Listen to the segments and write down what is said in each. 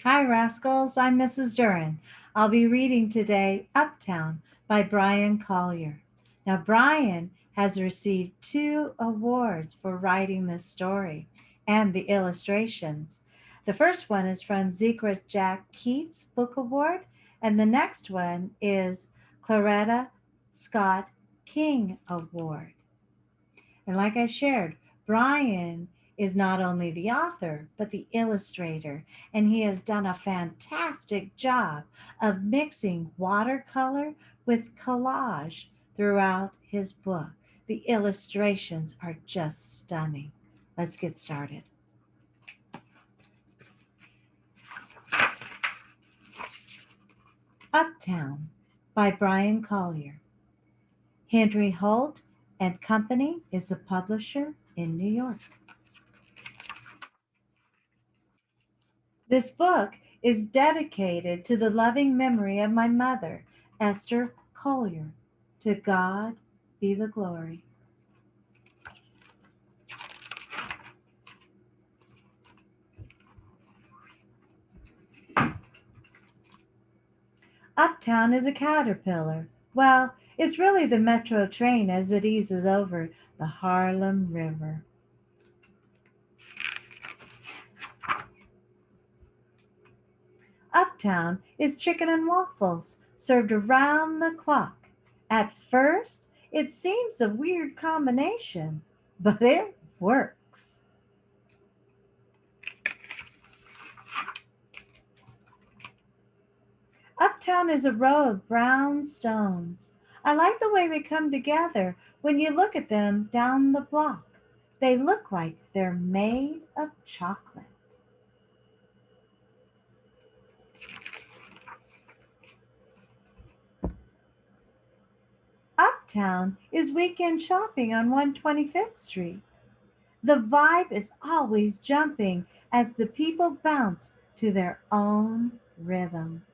Hi, Rascals. I'm Mrs. Durrin. I'll be reading today UpTown by Bryan Collier. Now, Bryan has received 2 awards for writing this story and the illustrations. The first one is from Zikra Jack Keats Book Award, and the next one is Claretta Scott King Award. And like I shared, Bryan is not only the author, but the illustrator, and he has done a fantastic job of mixing watercolor with collage throughout his book. The illustrations are just stunning. Let's get started. Uptown by Bryan Collier. Henry Holt and Company is a publisher in New York. This book is dedicated to the loving memory of my mother, Esther Collier. To God be the glory. Uptown is a caterpillar. Well, it's really the metro train as it eases over the Harlem River. Uptown is chicken and waffles served around the clock. At first, it seems a weird combination, but it works. Uptown is a row of brown stones. I like the way they come together when you look at them down the block. They look like they're made of chocolate. Uptown is weekend shopping on 125th Street. The vibe is always jumping as the people bounce to their own rhythm.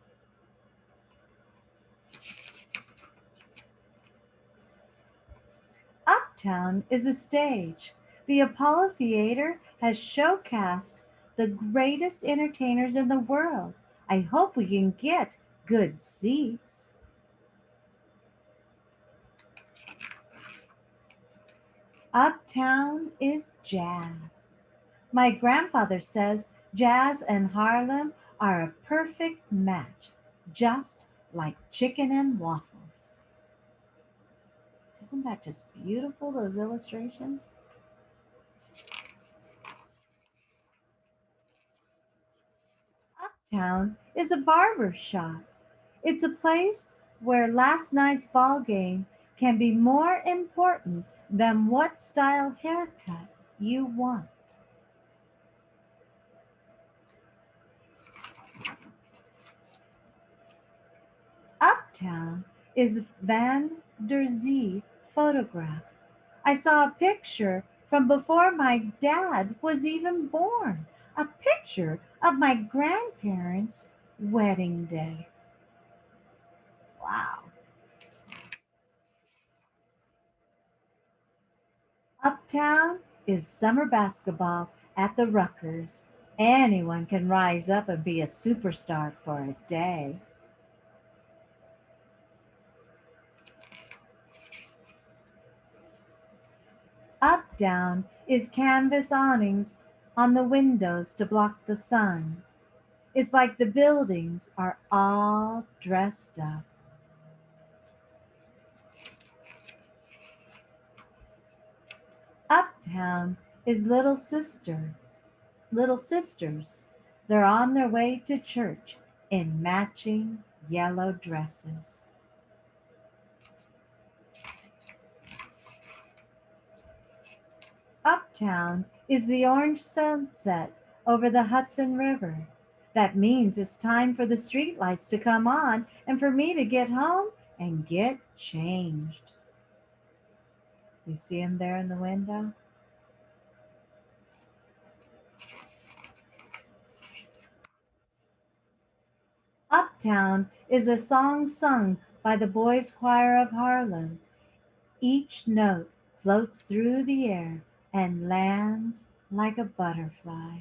Uptown is a stage. The Apollo Theater has showcased the greatest entertainers in the world. I hope we can get good seats. Uptown is jazz. My grandfather says jazz and Harlem are a perfect match, just like chicken and waffles. Isn't that just beautiful, those illustrations? Uptown is a barber shop. It's a place where last night's ball game can be more important than what style haircut you want. Uptown is Van der Zee photograph. I saw a picture from before my dad was even born, a picture of my grandparents' wedding day. Wow. Uptown is summer basketball at the Ruckers. Anyone can rise up and be a superstar for a day. Uptown is canvas awnings on the windows to block the sun. It's like the buildings are all dressed up. Uptown is little sisters. They're on their way to church in matching yellow dresses. Uptown is the orange sunset over the Hudson River. That means it's time for the streetlights to come on and for me to get home and get changed. You see him there in the window? Uptown is a song sung by the Boys Choir of Harlem. Each note floats through the air and lands like a butterfly.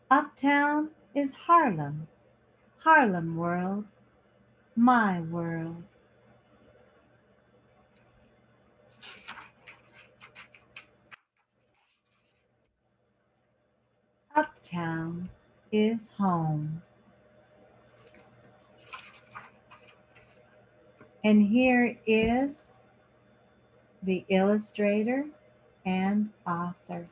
Uptown is Harlem, Harlem world, my world. Uptown is home. And here is the illustrator and author.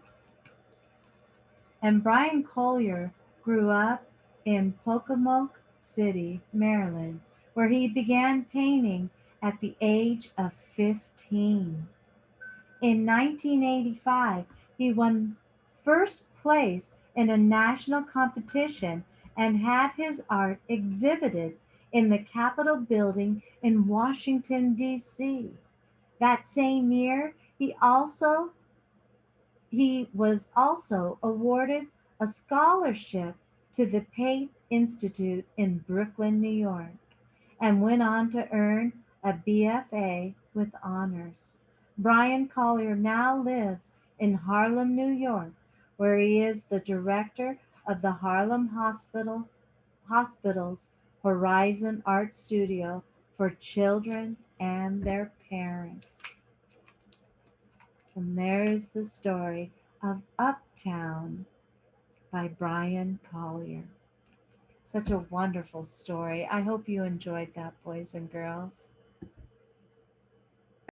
And Bryan Collier grew up in Pocomoke City, Maryland, where he began painting at the age of 15. In 1985, he won first place in a national competition and had his art exhibited in the Capitol building in Washington, D.C. That same year, he was also awarded a scholarship to the Pate Institute in Brooklyn, New York, and went on to earn a BFA with honors. Bryan Collier now lives in Harlem, New York, where he is the director of the Hospital's Horizon Art Studio for children and their parents. And there's the story of Uptown by Bryan Collier. Such a wonderful story. I hope you enjoyed that, boys and girls.